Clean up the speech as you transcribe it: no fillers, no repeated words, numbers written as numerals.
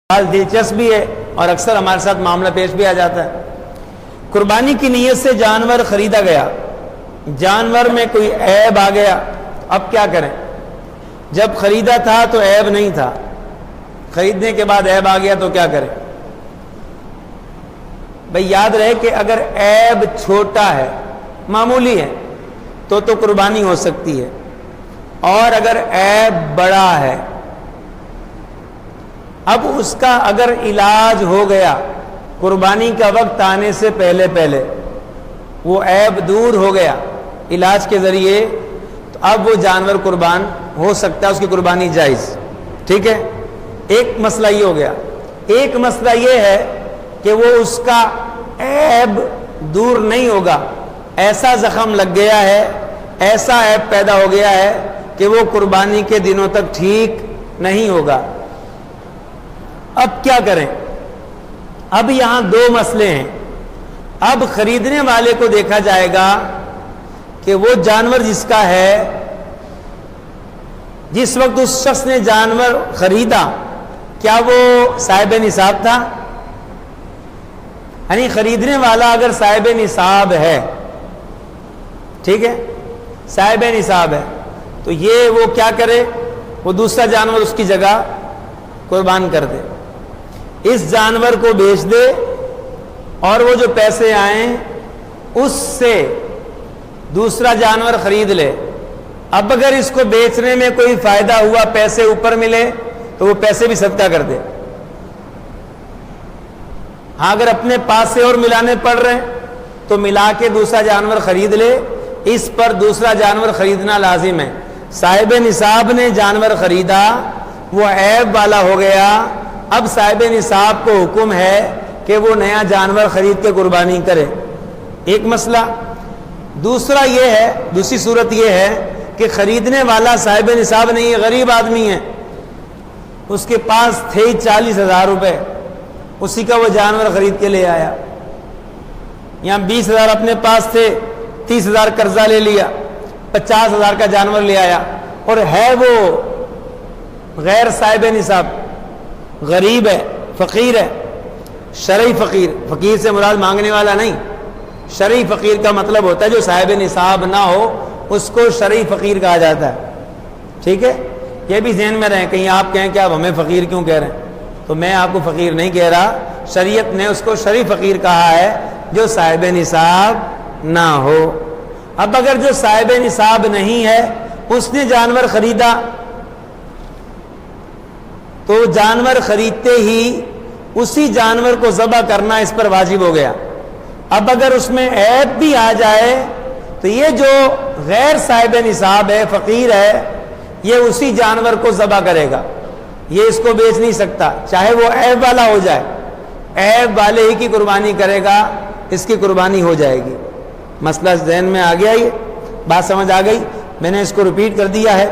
دلچسپ بھی ہے اور اکثر ہمارے ساتھ معاملہ پیش بھی آ جاتا ہے۔ قربانی کی نیت سے جانور خریدا گیا، جانور میں کوئی عیب آ گیا، اب کیا کریں؟ جب خریدا تھا تو عیب نہیں تھا، خریدنے کے بعد عیب آ گیا تو کیا کریں؟ بھئی یاد رہے کہ اگر عیب چھوٹا ہے، معمولی ہے، تو قربانی ہو سکتی ہے، اور اگر عیب بڑا ہے، اب اس کا اگر علاج ہو گیا قربانی کا وقت آنے سے پہلے وہ عیب دور ہو گیا علاج کے ذریعے، تو اب وہ جانور قربان ہو سکتا ہے، اس کی قربانی جائز۔ ٹھیک ہے، ایک مسئلہ یہ ہو گیا۔ ایک مسئلہ یہ ہے کہ وہ اس کا عیب دور نہیں ہوگا، ایسا زخم لگ گیا ہے، ایسا عیب پیدا ہو گیا ہے کہ وہ قربانی کے دنوں تک ٹھیک نہیں ہوگا۔ اب کیا کریں؟ اب یہاں دو مسئلے ہیں۔ اب خریدنے والے کو دیکھا جائے گا کہ وہ جانور جس کا ہے، جس وقت اس شخص نے جانور خریدا کیا وہ صاحب نصاب تھا؟ یعنی خریدنے والا اگر صاحب نصاب ہے، ٹھیک ہے، صاحب نصاب ہے، تو یہ وہ کیا کرے؟ وہ دوسرا جانور اس کی جگہ قربان کر دے، اس جانور کو بیچ دے، اور وہ جو پیسے آئیں اس سے دوسرا جانور خرید لے۔ اب اگر اس کو بیچنے میں کوئی فائدہ ہوا، پیسے اوپر ملے، تو وہ پیسے بھی صدقہ کر دے۔ ہاں اگر اپنے پاس سے اور ملانے پڑ رہے ہیں تو ملا کے دوسرا جانور خرید لے، اس پر دوسرا جانور خریدنا لازم ہے۔ صاحب نصاب نے جانور خریدا، وہ عیب والا ہو گیا، اب صاحب نصاب کو حکم ہے کہ وہ نیا جانور خرید کے قربانی کرے۔ ایک مسئلہ۔ دوسرا یہ ہے، دوسری صورت یہ ہے کہ خریدنے والا صاحب نصاب نہیں ہے، غریب آدمی ہے، اس کے پاس تھے 40,000 روپے، اسی کا وہ جانور خرید کے لے آیا۔ یہاں 20,000 اپنے پاس تھے، 30,000 قرضہ لے لیا، 50,000 کا جانور لے آیا، اور ہے وہ غیر صاحب نصاب، غریب ہے، فقیر ہے، شرعی فقیر۔ فقیر سے مراد مانگنے والا نہیں، شرعی فقیر کا مطلب ہوتا ہے جو صاحب نصاب نہ ہو اس کو شرعی فقیر کہا جاتا ہے۔ ٹھیک ہے، یہ بھی ذہن میں رہیں، کہیں آپ کہیں کہ آپ ہمیں فقیر کیوں کہہ رہے ہیں؟ تو میں آپ کو فقیر نہیں کہہ رہا، شریعت نے اس کو شرعی فقیر کہا ہے جو صاحب نصاب نہ ہو۔ اب اگر جو صاحب نصاب نہیں ہے اس نے جانور خریدا، تو جانور خریدتے ہی اسی جانور کو ذبح کرنا اس پر واجب ہو گیا۔ اب اگر اس میں عیب بھی آ جائے تو یہ جو غیر صاحب نصاب ہے، فقیر ہے، یہ اسی جانور کو ذبح کرے گا، یہ اس کو بیچ نہیں سکتا، چاہے وہ عیب والا ہو جائے، عیب والے ہی کی قربانی کرے گا، اس کی قربانی ہو جائے گی۔ مسئلہ ذہن میں آ گیا، یہ بات سمجھ آ گئی؟ میں نے اس کو ریپیٹ کر دیا ہے۔